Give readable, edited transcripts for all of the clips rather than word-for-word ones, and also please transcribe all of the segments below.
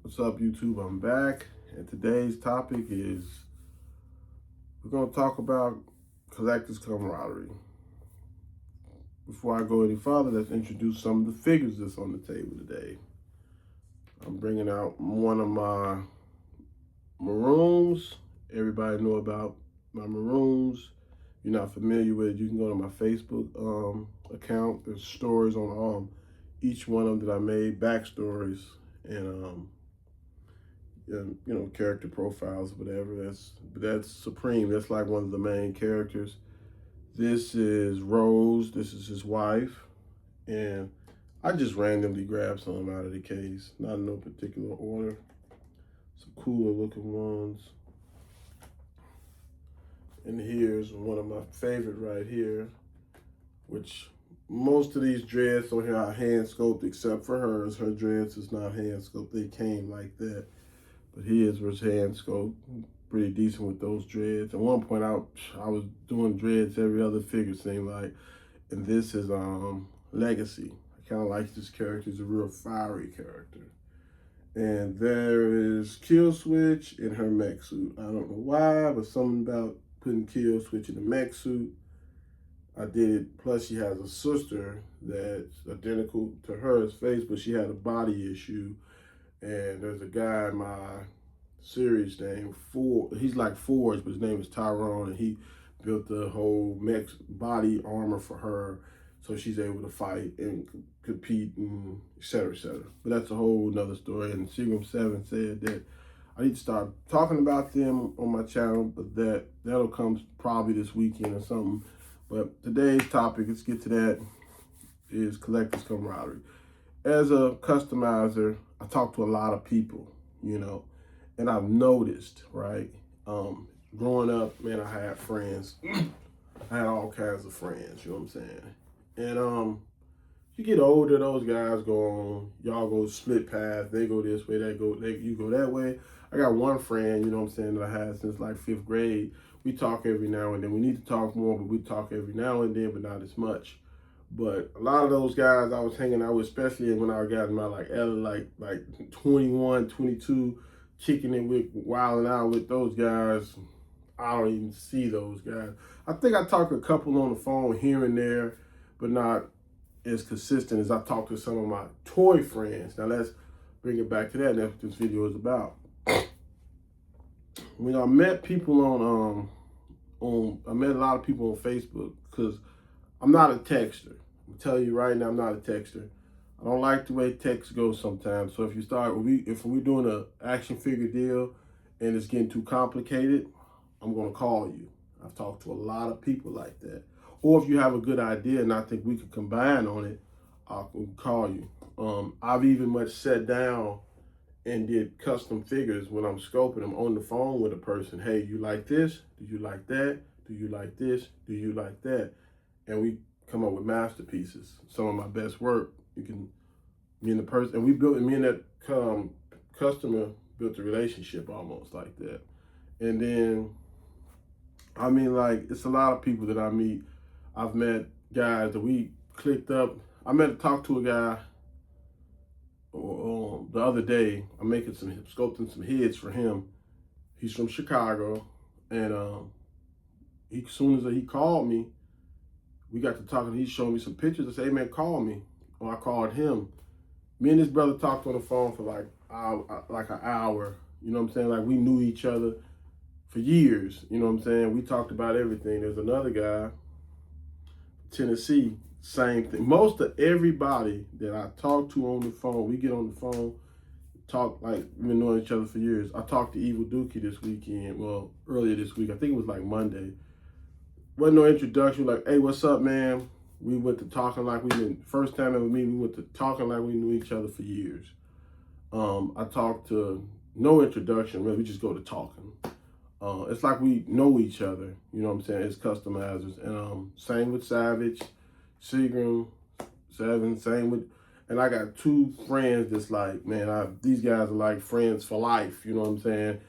What's up, YouTube? I'm back, and today's topic is we're going to talk about collector's camaraderie. Before I go any further, let's introduce some of the figures that's on the table today. I'm bringing out one of my maroons. Everybody know about my maroons. If you're not familiar with it, you can go to my Facebook account. There's stories on each one of them that I made, backstories, and character profiles, whatever. That's Supreme. That's like one of the main characters. This is Rose. This is his wife, and I just randomly grabbed some out of the case, not in no particular order. Some cooler looking ones. And here's one of my favorite right here, which most of these dreads on here are hand sculpted except for hers. Her dreads is not hand sculpted. They came like that. But his was hand sculpted, pretty decent with those dreads. At one point, I was doing dreads every other figure, seemed like. And this is Legacy. I kind of like this character. He's a real fiery character. And there is Kill Switch in her mech suit. I don't know why, but something about putting Kill Switch in a mech suit. I did it. Plus, she has a sister that's identical to hers face, but she had a body issue. And there's a guy in my series named he's like Forge, but his name is Tyrone, and he built the whole mech body armor for her, so she's able to fight and compete and et cetera, et cetera. But that's a whole nother story. And Seagram 7 said that I need to start talking about them on my channel, but that'll come probably this weekend or something. But today's topic, let's get to that, is collector's camaraderie. As a customizer, I talk to a lot of people, and I've noticed, right? Growing up, man, I had friends. I had all kinds of friends, you know what I'm saying? And you get older, those guys go on, y'all go split paths. They go this way, you go that way. I got one friend, you know what I'm saying, that I had since like 5th grade. We talk every now and then. We need to talk more, but we talk every now and then, but not as much. But a lot of those guys I was hanging out with, especially when I got in my like 21, 22, kicking it with, wilding out with those guys, I don't even see those guys. I think I talk to a couple on the phone here and there, but not as consistent as I talk to some of my toy friends. Now let's bring it back to that. That's what this video is about. When I met people I met a lot of people on Facebook, because I'm not a texter. I'm telling you right now, I'm not a texter. I don't like the way text goes sometimes. So if we're doing an action figure deal and it's getting too complicated, I'm gonna call you. I've talked to a lot of people like that. Or if you have a good idea and I think we could combine on it, I will call you. I've even much sat down and did custom figures when I'm scoping them on the phone with a person. Hey, you like this? Do you like that? Do you like this? Do you like that? And we come up with masterpieces. Some of my best work. Me and that customer built a relationship almost like that. And then, it's a lot of people that I meet. I've met guys that we clicked up. Talked to a guy the other day. I'm sculpting some heads for him. He's from Chicago, and as soon as he called me, we got to talking. He showed me some pictures. I said, "Hey man, call me." Or I called him. Me and this brother talked on the phone for like an hour. You know what I'm saying? Like we knew each other for years. You know what I'm saying? We talked about everything. There's another guy, Tennessee, same thing. Most of everybody that I talk to on the phone, we get on the phone, talk like we've been knowing each other for years. I talked to Evil Dookie this weekend. Well, earlier this week. I think it was like Monday. Wasn't no introduction. Like, hey, what's up, man? We went to talking like first time ever meeting, we went to talking like we knew each other for years. I talked to no introduction, really, we just go to talking. It's like we know each other, you know what I'm saying, as customizers. And same with Savage, Seagram 7, and I got 2 friends that's like, man, these guys are like friends for life, you know what I'm saying,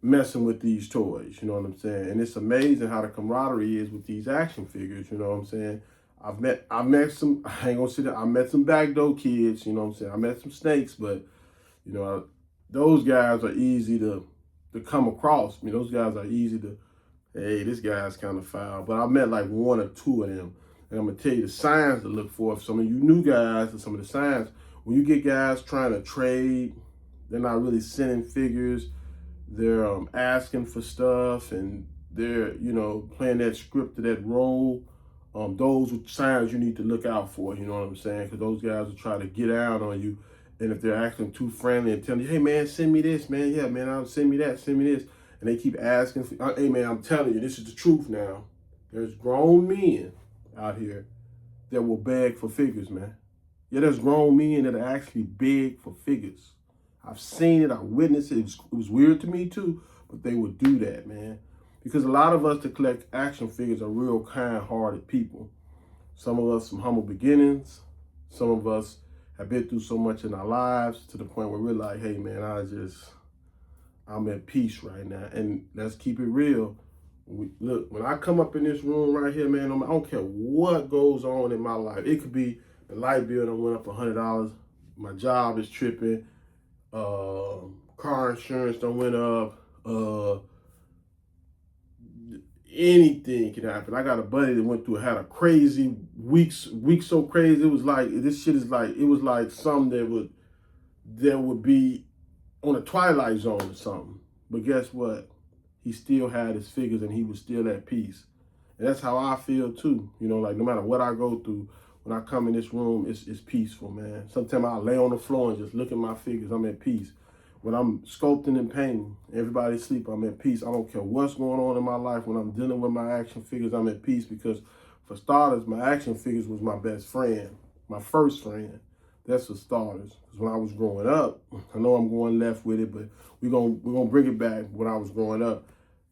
messing with these toys, you know what I'm saying. And it's amazing how the camaraderie is with these action figures, you know what I'm saying. I met some backdoor kids, you know what I'm saying. I met some snakes, but those guys are easy to come across. I mean, those guys are easy to, hey, this guy's kind of foul. But I met like one or two of them. And I'm going to tell you the signs to look for. If some of you new guys and some of the signs, when you get guys trying to trade, they're not really sending figures. They're asking for stuff, and they're, playing that script or that role. Those are signs you need to look out for, you know what I'm saying? Because those guys will try to get out on you. And if they're acting too friendly and telling you, hey, man, send me this, man. Yeah, man, send me that, send me this. And they keep asking for, hey, man, I'm telling you, this is the truth now. There's grown men out here that will beg for figures, man. Yeah, there's grown men that actually beg for figures. I've seen it, I witnessed it. It was weird to me too, but they would do that, man. Because a lot of us that collect action figures are real kind-hearted people. Some of us from humble beginnings. Some of us have been through so much in our lives to the point where we're like, hey, man, I'm at peace right now. And let's keep it real. Look, when I come up in this room right here, man, I don't care what goes on in my life. It could be the light bill that went up $100. My job is tripping. Car insurance done went up. Anything can happen. I got a buddy that had a crazy week so crazy. It was like, this shit is like, it was like something that would be on a Twilight Zone or something. But guess what? He still had his figures and he was still at peace. And that's how I feel too. Like no matter what I go through, when I come in this room, it's peaceful, man. Sometimes I lay on the floor and just look at my figures. I'm at peace. When I'm sculpting and painting, everybody sleep, I'm at peace. I don't care what's going on in my life. When I'm dealing with my action figures, I'm at peace because, for starters, my action figures was my best friend, my first friend. That's for starters. Because when I was growing up, I know I'm going left with it, but we're gonna bring it back. When I was growing up,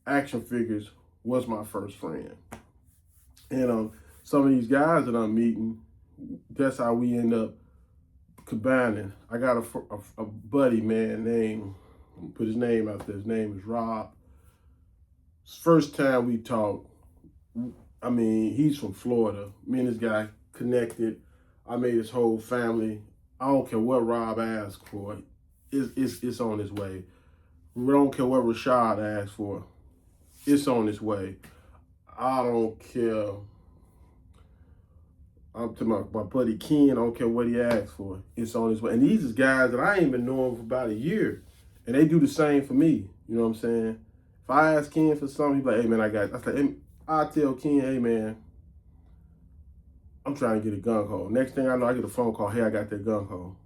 action figures was my first friend. And some of these guys that I'm meeting, that's how we end up combining. I got a buddy, man, put his name out there. His name is Rob. First time we talked, I mean, he's from Florida. Me and this guy connected. I made his whole family. I don't care what Rob asked for. It's on his way. We don't care what Rashad asked for. It's on its way. I don't care. I'm talking about my buddy Ken. I don't care what he asked for. It's on his way. And these is guys that I ain't been knowing for about a year. And they do the same for me. You know what I'm saying? If I ask Ken for something, he's like, hey, man, I tell Ken, hey, man, I'm trying to get a gun call. Next thing I know, I get a phone call. Hey, I got that gun call.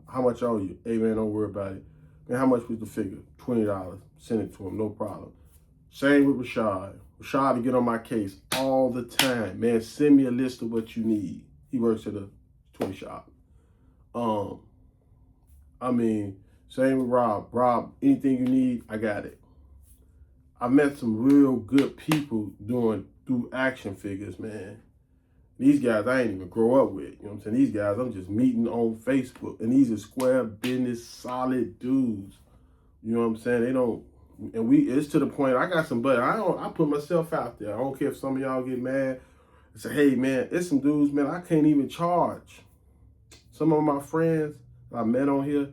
How much owe you? Hey, man, don't worry about it. Man, how much was the figure? $20. Send it to him, no problem. Same with Rashad. Rashad to get on my case all the time. Man, send me a list of what you need. He works at a toy shop. Same with Rob. Rob, anything you need, I got it. I met some real good people through action figures, man. These guys I ain't even grow up with. You know what I'm saying? These guys I'm just meeting on Facebook. And these are square business, solid dudes. You know what I'm saying? It's to the point, I got some buddies. I put myself out there. I don't care if some of y'all get mad and say, hey, man, it's some dudes, man, I can't even charge. Some of my friends I met on here,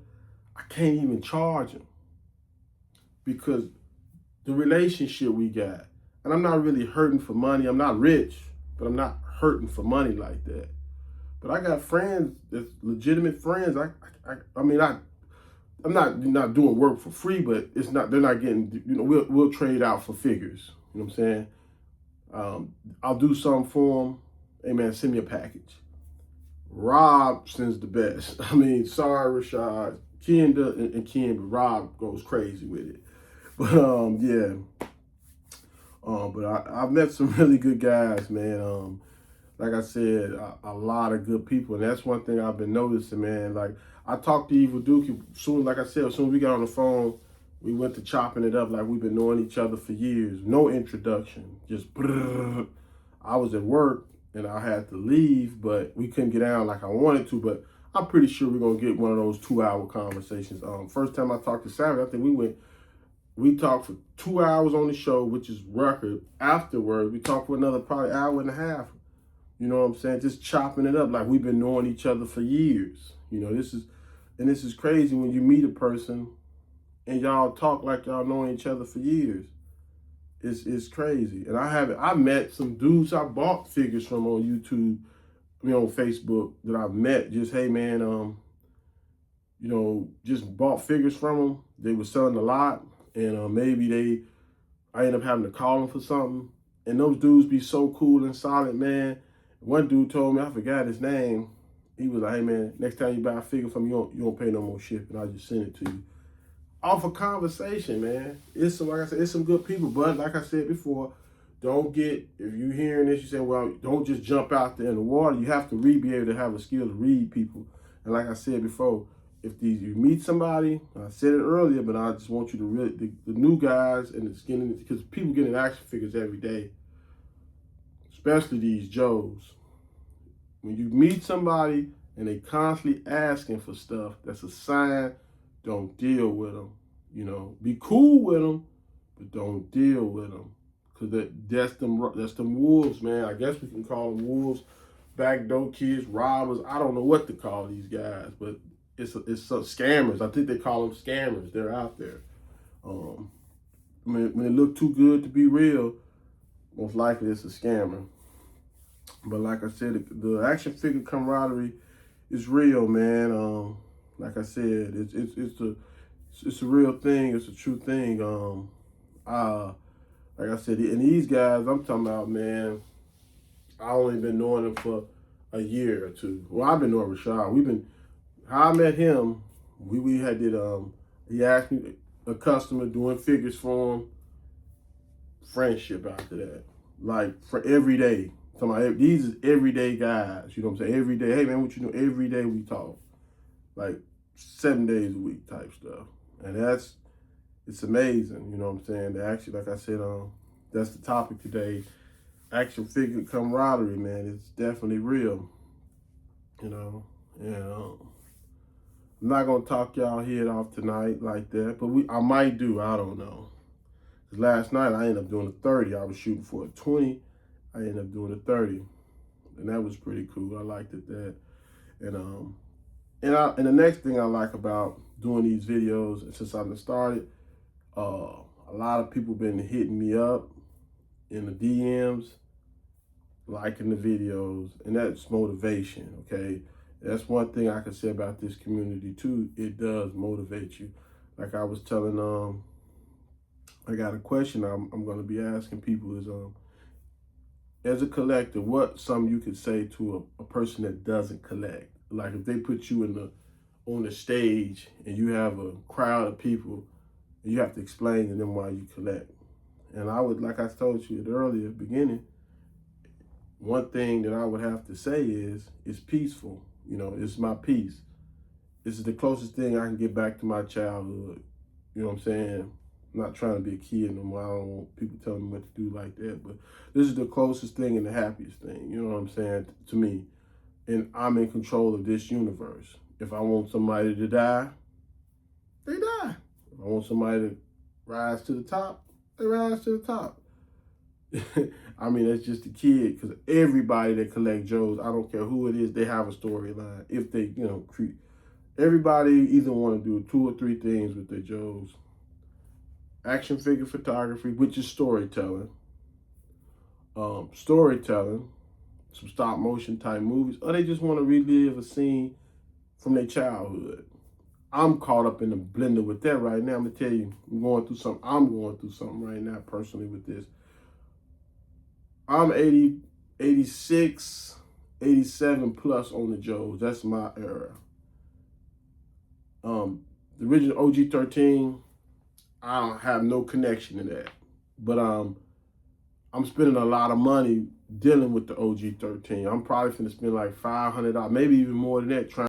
I can't even charge them because the relationship we got. And I'm not really hurting for money. I'm not rich, but I'm not hurting for money like that. But I got friends that's legitimate friends. I'm not doing work for free, but they're not getting, we'll trade out for figures. You know what I'm saying? I'll do something for them. Hey, man, send me a package. Rob sends the best. Sorry, Rashad. Ken and Ken, but Rob goes crazy with it. But, yeah. But I've met some really good guys, man. Like I said, a lot of good people. And that's one thing I've been noticing, man. Like, I talked to Evil Duke as soon as we got on the phone, we went to chopping it up like we've been knowing each other for years. No introduction, just brrr. I was at work and I had to leave, but we couldn't get down like I wanted to. But I'm pretty sure we're gonna get one of those 2-hour conversations. First time I talked to Savage, I think we talked for 2 hours on the show, which is record. Afterwards, we talked for another probably hour and a half. You know what I'm saying? Just chopping it up like we've been knowing each other for years. This is crazy when you meet a person and y'all talk like y'all know each other for years. It's crazy. And I met some dudes I bought figures from on YouTube, on Facebook, that I met. Just, hey man, just bought figures from them. They were selling a lot, and maybe I ended up having to call them for something. And those dudes be so cool and solid, man. One dude told me, I forgot his name. He was like, hey man, next time you buy a figure from me, you don't pay no more shipping. I just send it to you. Off a conversation, man. It's some, like I said, it's some good people. But like I said before, if you hearing this, you say, well, don't just jump out there in the water. You have to be able to have a skill to read people. And like I said before, if you meet somebody, I said it earlier, but I just want you to really, the new guys and the skinny, because people getting action figures every day, especially these Joes. When you meet somebody and they constantly asking for stuff, that's a sign. Don't deal with them. Be cool with them, but don't deal with them. Because that's them wolves, man. I guess we can call them wolves, backdoor kids, robbers. I don't know what to call these guys, but it's some scammers. I think they call them scammers. They're out there. When it look too good to be real, most likely it's a scammer. But like I said, the action figure camaraderie is real, man. Like I said, it's a real thing. It's a true thing. Like I said, and these guys I'm talking about, man, I only been knowing them for a year or two. Well, I've been knowing Rashad. How I met him, we had he asked me, a customer doing figures for him, friendship after that. Like, for every day. These is everyday guys, you know what I'm saying? Every day, hey man, what you doing? Every day we talk. Like 7 days a week type stuff. And it's amazing, you know what I'm saying? Actually, like I said, that's the topic today. Action figure camaraderie, man, it's definitely real. And I'm not gonna talk y'all head off tonight like that, but I might do, I don't know. Cause last night I ended up doing a 30. I was shooting for a 20. I ended up doing a 30. And that was pretty cool. I liked it that. And the next thing I like about doing these videos, and since I've started, a lot of people been hitting me up in the DMs, liking the videos, and that's motivation, okay? That's one thing I can say about this community too. It does motivate you. Like I was telling, I got a question I'm gonna be asking people is, as a collector, what something you could say to a person that doesn't collect? Like if they put you on the stage and you have a crowd of people and you have to explain to them why you collect. And I would, like I told you at the earlier beginning, one thing that I would have to say is, it's peaceful. It's my peace. This is the closest thing I can get back to my childhood. You know what I'm saying? I'm not trying to be a kid no more. I don't want people telling me what to do like that. But this is the closest thing and the happiest thing. You know what I'm saying? To me. And I'm in control of this universe. If I want somebody to die, they die. If I want somebody to rise to the top, they rise to the top. I mean, that's just a kid, because everybody that collect Joes, I don't care who it is, they have a storyline. If they, everybody either want to do 2 or 3 things with their Joes. Action figure photography, which is storytelling. Some stop motion type movies, or they just want to relive a scene from their childhood. I'm caught up in the blender with that right now. I'm gonna tell you, I'm going through something right now personally with this. I'm 80, 86, 87 plus on the Joes. That's my era. The original OG 13, I don't have no connection to that. But I'm spending a lot of money dealing with the OG 13. I'm probably finna spend like $500, maybe even more than that, trying